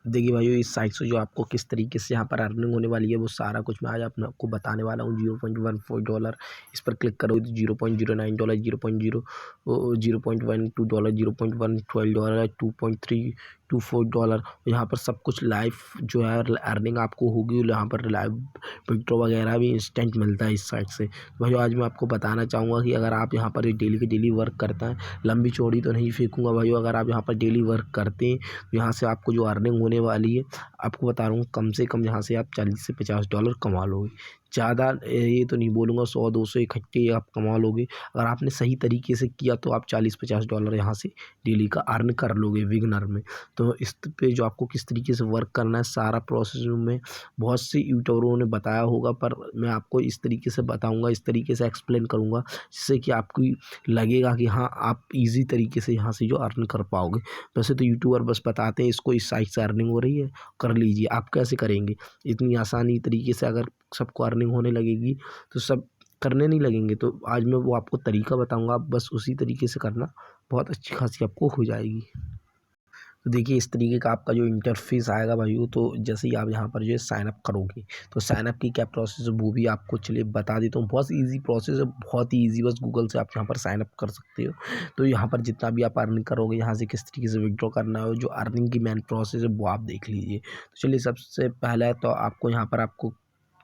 देखिए भाइयों, इस साइट से जो आपको किस तरीके से यहाँ पर अर्निंग होने वाली है वो सारा कुछ मैं आज आपको बताने वाला हूँ। $0.14 इस पर क्लिक करोगे तो $0.09, $0.12, $0.112, $2.324। यहाँ पर सब कुछ लाइव जो है अर्निंग आपको होगी। यहाँ पर लाइव विड्रॉ वगैरह भी इंस्टेंट मिलता है इस साइट से। भाइयों आज मैं आपको बताना चाहूँगा कि अगर आप यहाँ पर डेली के डेली वर्क करते हैं, लंबी चौड़ी तो नहीं फेंकूँगा भाइयों, अगर आप यहाँ पर डेली वर्क करते हैं तो यहाँ से आपको जो अर्निंग होने वाली है, आपको बता रहा हूँ, कम से कम यहाँ से आप $40 से $50 कमा लोगे। ज़्यादा ये तो नहीं बोलूँगा, 100-200 इकट्ठे आप कमा लोगे। अगर आपने सही तरीके से किया तो आप $40-50 यहाँ से डेली का अर्न कर लोगे बिगिनर में। तो इस पे जो आपको किस तरीके से वर्क करना है सारा प्रोसेस में बहुत से यूट्यूबरों ने बताया होगा, पर मैं आपको इस तरीके से बताऊँगा, इस तरीके से एक्सप्लेन करूँगा जिससे कि आपको लगेगा कि हाँ आप ईज़ी तरीके से यहाँ से जो अर्न कर पाओगे। वैसे तो यूट्यूबर बस बताते हैं इसको इस साइट से अर्निंग हो रही है, कर लीजिए। आप कैसे करेंगे? इतनी आसानी तरीके से अगर सबको अर्निंग होने लगेगी तो सब करने नहीं लगेंगे। तो आज मैं वो आपको तरीका बताऊँगा, आप बस उसी तरीके से करना, बहुत अच्छी खासी आपको हो जाएगी। तो देखिए इस तरीके का आपका जो इंटरफेस आएगा भाइयों, तो जैसे ही आप यहाँ पर जो है साइनअप करोगे तो साइनअप की क्या प्रोसेस है वो भी आपको चलिए बता देता हूँ। बहुत ईजी प्रोसेस है, बहुत ही ईजी, बस गूगल से आप यहाँ पर साइनअप कर सकते हो। तो यहाँ पर जितना भी आप अर्निंग करोगे, यहाँ से किस तरीके से विड्रॉ करना है, जो अर्निंग की मेन प्रोसेस है वो आप देख लीजिए। तो चलिए सबसे पहले तो आपको यहाँ पर आपको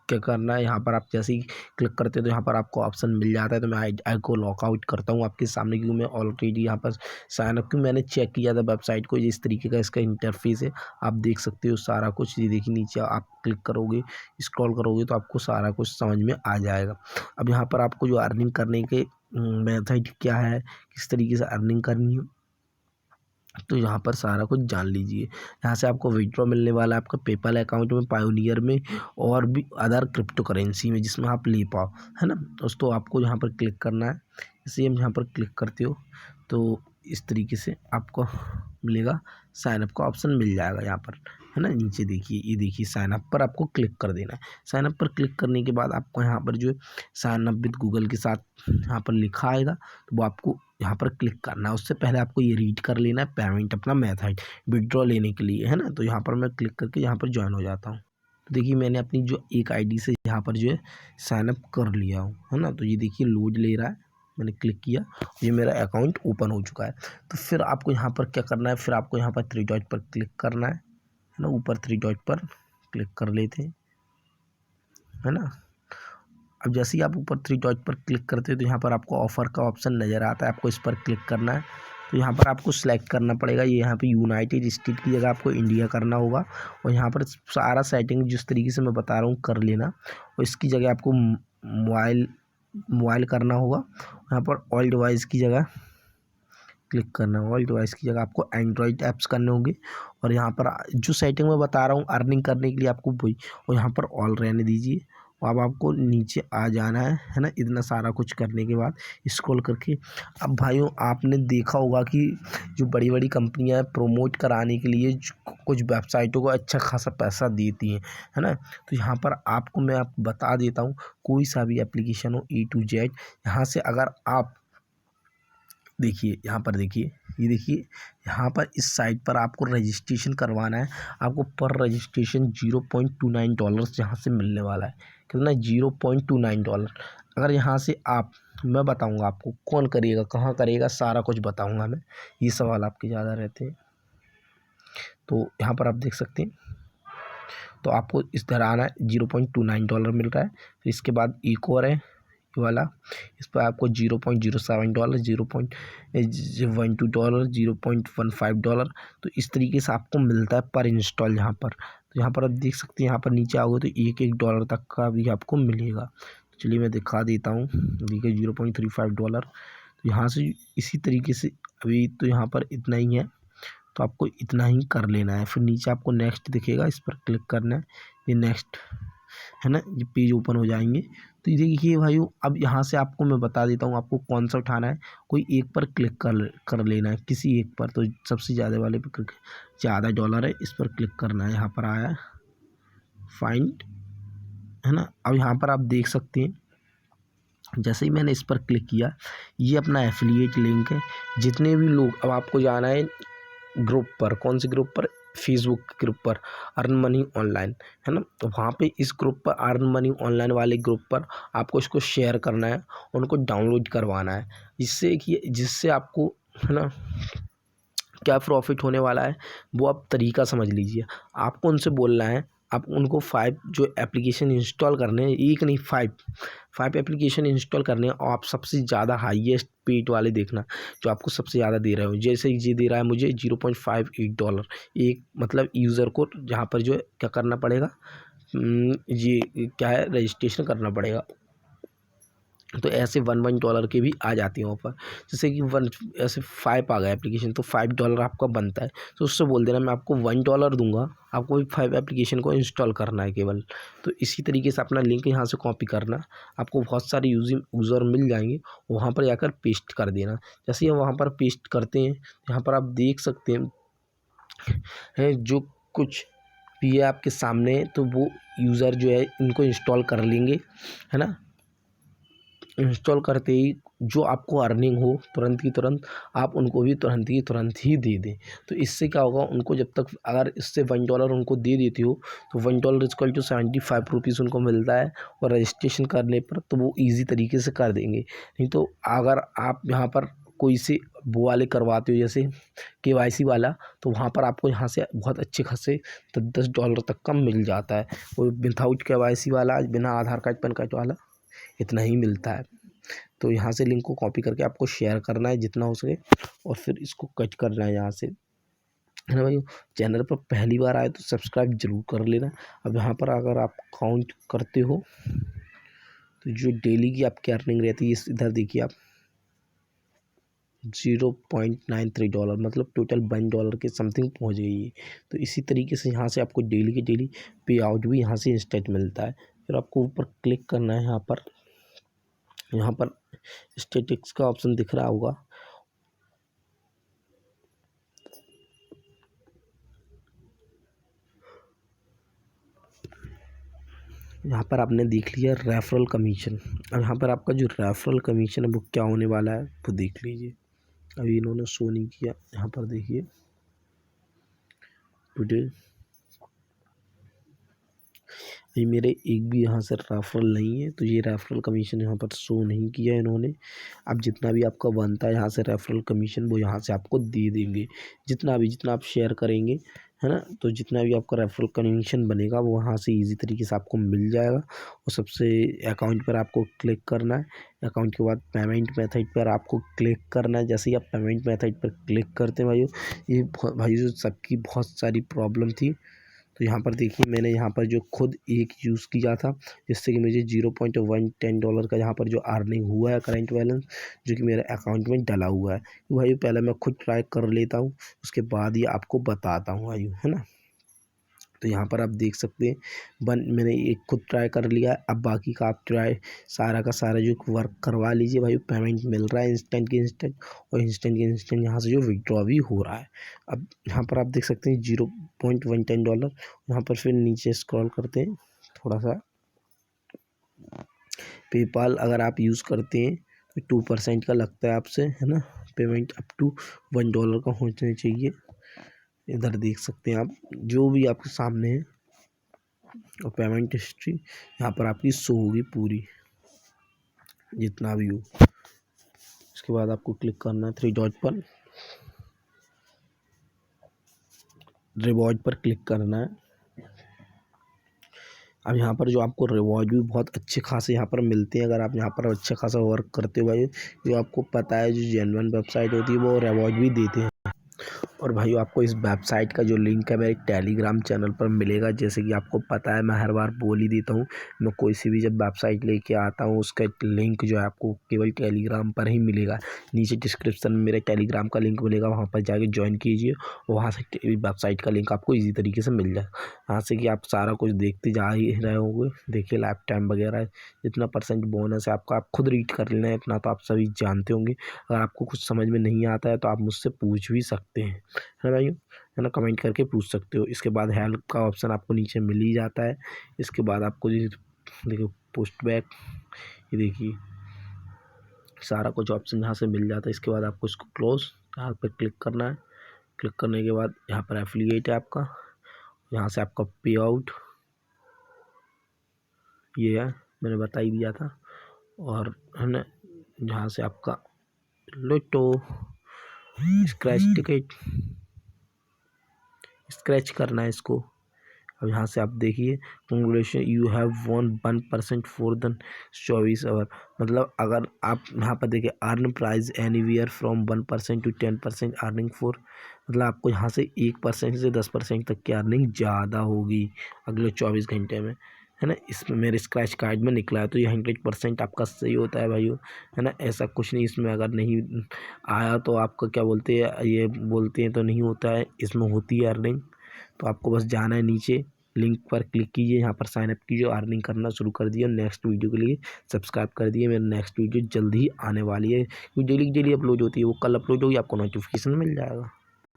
क्या करना है, यहाँ पर आप जैसे ही क्लिक करते हो तो यहाँ पर आपको ऑप्शन मिल जाता है। तो मैं आई को लॉकआउट करता हूँ आपके सामने, क्योंकि मैं ऑलरेडी यहाँ पर साइन अप, क्योंकि मैंने चेक किया था वेबसाइट को। इस तरीके का इसका इंटरफेस है, आप देख सकते हो सारा कुछ। ये देखिए नीचे आप क्लिक करोगे, स्क्रॉल करोगे तो आपको सारा कुछ समझ में आ जाएगा। अब यहाँ पर आपको जो अर्निंग करने के मेथड क्या है, किस तरीके से अर्निंग करनी है, तो यहाँ पर सारा कुछ जान लीजिए। यहाँ से आपको विड्रॉ मिलने वाला है आपका पेपल अकाउंट में, पायोनियर में और भी अदर क्रिप्टो करेंसी में जिसमें आप ले पाओ, है ना। दोस्तों आपको यहाँ पर क्लिक करना है। जैसे हम यहाँ पर क्लिक करते हो तो इस तरीके से आपको मिलेगा, साइनअप का ऑप्शन मिल जाएगा यहाँ पर, है ना। नीचे देखिए, ये देखिए साइनअप पर आपको क्लिक कर देना है। साइनअप पर क्लिक करने के बाद आपको यहाँ पर जो है साइनअप विद गूगल के साथ यहाँ पर लिखा आएगा, तो वो आपको यहाँ पर क्लिक करना है। उससे पहले आपको ये रीड कर लेना है पेमेंट अपना मेथड विड्रॉ लेने के लिए, है ना। तो यहाँ पर मैं क्लिक करके यहाँ पर ज्वाइन हो जाता हूँ। तो देखिए मैंने अपनी जो एक आईडी से यहाँ पर जो है साइनअप कर लिया हूँ, है ना। तो ये देखिए लोड ले रहा है, मैंने क्लिक किया, ये मेरा अकाउंट ओपन हो चुका है। तो फिर आपको यहाँ पर क्या करना है, फिर आपको यहाँ पर 3 डॉट पर क्लिक करना है ना। ऊपर 3 डॉट पर क्लिक कर लेते हैं, है ना। अब जैसे ही आप ऊपर 3 डॉट पर क्लिक करते हैं तो यहाँ पर आपको ऑफ़र का ऑप्शन नज़र आता है, आपको इस पर क्लिक करना है। तो यहाँ पर आपको सेलेक्ट करना पड़ेगा, ये यहाँ पे यूनाइटेड स्टेट की जगह आपको इंडिया करना होगा। और यहाँ पर सारा सेटिंग जिस तरीके से मैं बता रहा हूँ कर लेना। और इसकी जगह आपको मोबाइल करना होगा। यहाँ पर ऑल डिवाइस की जगह क्लिक करना होगा, ऑल डिवाइस की जगह आपको एंड्रॉयड ऐप्स करने होंगे। और यहाँ पर जो सेटिंग मैं बता रहा हूँ अर्निंग करने के लिए आपको वही, और यहाँ पर ऑल रहने दीजिए। अब आपको नीचे आ जाना है ना। इतना सारा कुछ करने के बाद स्क्रॉल करके, अब भाइयों आपने देखा होगा कि जो बड़ी बड़ी कंपनियां प्रमोट कराने के लिए कुछ वेबसाइटों को अच्छा खासा पैसा देती हैं, है ना। तो यहाँ पर आपको मैं बता देता हूँ, कोई सा भी एप्लीकेशन हो A to Z, यहाँ से अगर आप देखिए, यहाँ पर देखिए, ये देखिए यहाँ पर इस साइट पर आपको रजिस्ट्रेशन करवाना है। आपको पर रजिस्ट्रेशन $0.29 यहाँ से मिलने वाला है। कितना? $0.29। अगर यहाँ से आप, मैं बताऊँगा आपको कौन करेगा, कहाँ करेगा, सारा कुछ बताऊँगा मैं, ये सवाल आपके ज़्यादा रहते हैं। तो यहाँ पर आप देख सकते हैं, तो आपको इस तरह आना है, $0.29 मिल रहा है। फिर इसके बाद एक और है वाला, इस पर आपको $0.07, $0.12, $0.15। तो इस तरीके से आपको मिलता है पर इंस्टॉल यहाँ पर। तो यहाँ पर आप देख सकते हैं, यहाँ पर नीचे आओगे तो $1 तक का भी आपको मिलेगा। तो चलिए मैं दिखा देता हूँ, देखिए $0.35। तो यहाँ से इसी तरीके से अभी तो यहाँ पर इतना ही है, तो आपको इतना ही कर लेना है। फिर नीचे आपको नेक्स्ट दिखेगा, इस पर क्लिक करना है, ये नेक्स्ट, है ना। ये पेज ओपन हो जाएंगे। तो ये देखिए भाइयों, अब यहाँ से आपको मैं बता देता हूँ आपको कौन सा उठाना है। कोई एक पर क्लिक कर लेना है, किसी एक पर। तो सबसे ज़्यादा वाले पर क्लिक, ज़्यादा डॉलर है, इस पर क्लिक करना है। यहाँ पर आया फाइंड, है ना। अब यहाँ पर आप देख सकते हैं, जैसे ही मैंने इस पर क्लिक किया, ये अपना एफिलिएट लिंक है। जितने भी लोग, अब आपको जाना है ग्रुप पर, कौन से ग्रुप पर, फेसबुक ग्रुप पर, अर्न मनी ऑनलाइन, है ना। तो वहाँ पे इस ग्रुप पर, अर्न मनी ऑनलाइन वाले ग्रुप पर आपको इसको शेयर करना है, उनको डाउनलोड करवाना है, जिससे आपको, है ना, क्या प्रॉफिट होने वाला है वो आप तरीका समझ लीजिए। आपको उनसे बोलना है, आप उनको 5 जो एप्लीकेशन इंस्टॉल करने हैं, एक नहीं 5 एप्लीकेशन इंस्टॉल करने हैं, और आप सबसे ज़्यादा हाईएस्ट पेड वाले देखना जो आपको सबसे ज़्यादा दे रहे हो। जैसे ये दे रहा है मुझे $0.58 एक, मतलब यूज़र को जहाँ पर जो है क्या करना पड़ेगा, ये क्या है, रजिस्ट्रेशन करना पड़ेगा। तो ऐसे $1 के भी आ जाती हैं ऑफर, जैसे कि वन ऐसे 5 आ गए एप्लीकेशन, तो $5 आपका बनता है। तो उससे बोल देना मैं आपको $1 दूंगा, आपको भी 5 एप्लीकेशन को इंस्टॉल करना है केवल। तो इसी तरीके से अपना लिंक यहाँ से कॉपी करना, आपको बहुत सारे यूज़र मिल जाएंगे, वहाँ पर जाकर पेस्ट कर देना। जैसे ही वहाँ पर पेस्ट करते हैं, यहाँ पर आप देख सकते हैं जो कुछ भी है आपके सामने, तो वो यूज़र जो है इनको इंस्टॉल कर लेंगे, है ना। इंस्टॉल करते ही जो आपको अर्निंग हो तुरंत की तुरंत आप उनको भी तुरंत की तुरंत ही दे दें। तो इससे क्या होगा, उनको जब तक अगर इससे $1 उनको दे देती हो तो $1 इक्वल टू 75 रुपीज़ उनको मिलता है, और रजिस्ट्रेशन करने पर तो वो ईजी तरीके से कर देंगे। नहीं तो अगर आप यहाँ पर कोई से वो वाले करवाते हो, जैसे KYC वाला, तो वहाँ पर आपको यहाँ से बहुत अच्छे खासे $10 तक का मिल जाता है। वो विदाउट KYC वाला, बिना आधार कार्ड पैन कार्ड वाला, इतना ही मिलता है। तो यहाँ से लिंक को कॉपी करके आपको शेयर करना है जितना हो सके, और फिर इसको कट करना है यहाँ से, है ना भाई। चैनल पर पहली बार आए तो सब्सक्राइब जरूर कर लेना। अब यहाँ पर अगर आप काउंट करते हो तो जो डेली की आपकी अर्निंग रहती है, इधर देखिए आप, $0.93, मतलब टोटल $1 के समथिंग पहुँच गई है। तो इसी तरीके से यहाँ से आपको डेली के डेली पे आउट भी यहाँ से इंस्टेंट मिलता है। फिर आपको ऊपर क्लिक करना है, यहाँ पर स्टैटिक्स का ऑप्शन दिख रहा होगा, यहाँ पर आपने देख लिया रेफरल कमीशन। अब यहाँ पर आपका जो रेफरल कमीशन है वो क्या होने वाला है वो देख लीजिए। अभी इन्होंने शो नहीं किया, यहाँ पर देखिए टुडे, ये मेरे एक भी यहाँ से रेफरल नहीं है, तो ये रेफरल कमीशन यहाँ पर शो नहीं किया है इन्होंने। अब जितना भी आपका बनता है यहाँ से रेफरल कमीशन, वो यहाँ से आपको दे देंगे, जितना आप शेयर करेंगे, है ना। तो जितना भी आपका रेफरल कमीशन बनेगा वो वहाँ से इजी तरीके से आपको मिल जाएगा। और सबसे अकाउंट पर आपको क्लिक करना है, अकाउंट के बाद पेमेंट मेथड पर आपको क्लिक करना है। जैसे ही आप पेमेंट मेथड पर क्लिक करते हैं भाइयों, ये भाई जो सबकी बहुत सारी प्रॉब्लम थी, तो यहाँ पर देखिए मैंने यहाँ पर जो खुद एक यूज़ किया था, जिससे कि मुझे $0.110 का यहाँ पर जो अर्निंग हुआ है करेंट बैलेंस, जो कि मेरे अकाउंट में डला हुआ है। भाई पहले मैं खुद ट्राई कर लेता हूँ, उसके बाद ही आपको बताता हूँ भाई, है ना। तो यहाँ पर आप देख सकते हैं मैंने एक खुद ट्राई कर लिया है। अब बाकी का आप ट्राई सारा का सारा जो वर्क करवा लीजिए भाई, पेमेंट मिल रहा है इंस्टेंट के इंस्टेंट, और इंस्टेंट के इंस्टेंट यहाँ से जो विड्रॉ भी हो रहा है। अब यहाँ पर आप देख सकते हैं $0.110। यहाँ पर फिर नीचे स्क्रॉल करते हैं थोड़ा सा, पेपाल अगर आप यूज़ करते हैं तो 2% का लगता है आपसे, है ना। पेमेंट अप टू $1 का होना चाहिए। इधर देख सकते हैं आप जो भी आपके सामने है, और पेमेंट हिस्ट्री यहाँ पर आपकी शो होगी पूरी, जितना भी हो। इसके बाद आपको क्लिक करना है 3 डॉट पर, रिवॉर्ड पर क्लिक करना है। अब यहाँ पर जो आपको रिवॉर्ड भी बहुत अच्छे खासे यहाँ पर मिलते हैं, अगर आप यहाँ पर अच्छा खासा वर्क करते हो भाई। जो आपको पता है जो जेन्युइन वेबसाइट होती है वो रिवॉर्ड भी देते हैं। और भाई आपको इस वेबसाइट का जो लिंक है मेरे टेलीग्राम चैनल पर मिलेगा। जैसे कि आपको पता है, मैं हर बार बोल ही देता हूँ, मैं कोई सी भी जब वेबसाइट लेके आता हूँ उसका लिंक जो है आपको केवल टेलीग्राम पर ही मिलेगा। नीचे डिस्क्रिप्शन में मेरे टेलीग्राम का लिंक मिलेगा, वहाँ पर जाके ज्वाइन कीजिए, और वहाँ से वेबसाइट का लिंक आपको ईजी तरीके से मिल जाएगा। यहाँ से कि आप सारा कुछ देखते जा ही रहे होंगे, देखिए लाइफ टाइम वगैरह जितना परसेंट बोनस है आपका, आप खुद रीड कर लेना है, इतना तो आप सभी जानते होंगे। अगर आपको कुछ समझ में नहीं आता है तो आप मुझसे पूछ भी सकते हैं, है भाई, है ना, कमेंट करके पूछ सकते हो। इसके बाद हेल्प का ऑप्शन आपको नीचे मिल ही जाता है। इसके बाद आपको देखिए पोस्ट बैक, ये देखिए सारा कुछ ऑप्शन यहाँ से मिल जाता है। इसके बाद आपको इसको क्लोज यहाँ पर क्लिक करना है, क्लिक करने के बाद यहाँ पर एफिलिएट है आपका, यहाँ से आपका पे आउट ये है, मैंने बता ही दिया था। और है ना, यहाँ से आपका लोटो स्क्रैच टिकट स्क्रैच करना है इसको। अब यहाँ से आप देखिए, congratulation you have won 1% for the 24 hour. मतलब अगर आप यहाँ पर देखिए, earn prize anywhere from 1% to 10% earning for, मतलब आपको यहाँ से 1% से 10% तक की अर्निंग ज़्यादा होगी अगले 24 घंटे में, है ना। इसमें मेरे स्क्रैच कार्ड में निकला है, तो ये 100% आपका सही होता है भाइयों, है ना। ऐसा कुछ नहीं, इसमें अगर नहीं आया तो आपका क्या बोलते हैं, ये बोलते हैं तो नहीं होता है, इसमें होती है अर्निंग। तो आपको बस जाना है, नीचे लिंक पर क्लिक कीजिए, यहाँ पर साइन अप कीजिए, अर्निंग करना शुरू कर दिए। नेक्स्ट वीडियो के लिए सब्सक्राइब कर दिए, मेरी नेक्स्ट वीडियो जल्दी ही आने वाली है, क्योंकि डेली अपलोड होती है, वो कल अपलोड होगी, आपको नोटिफिकेशन मिल जाएगा।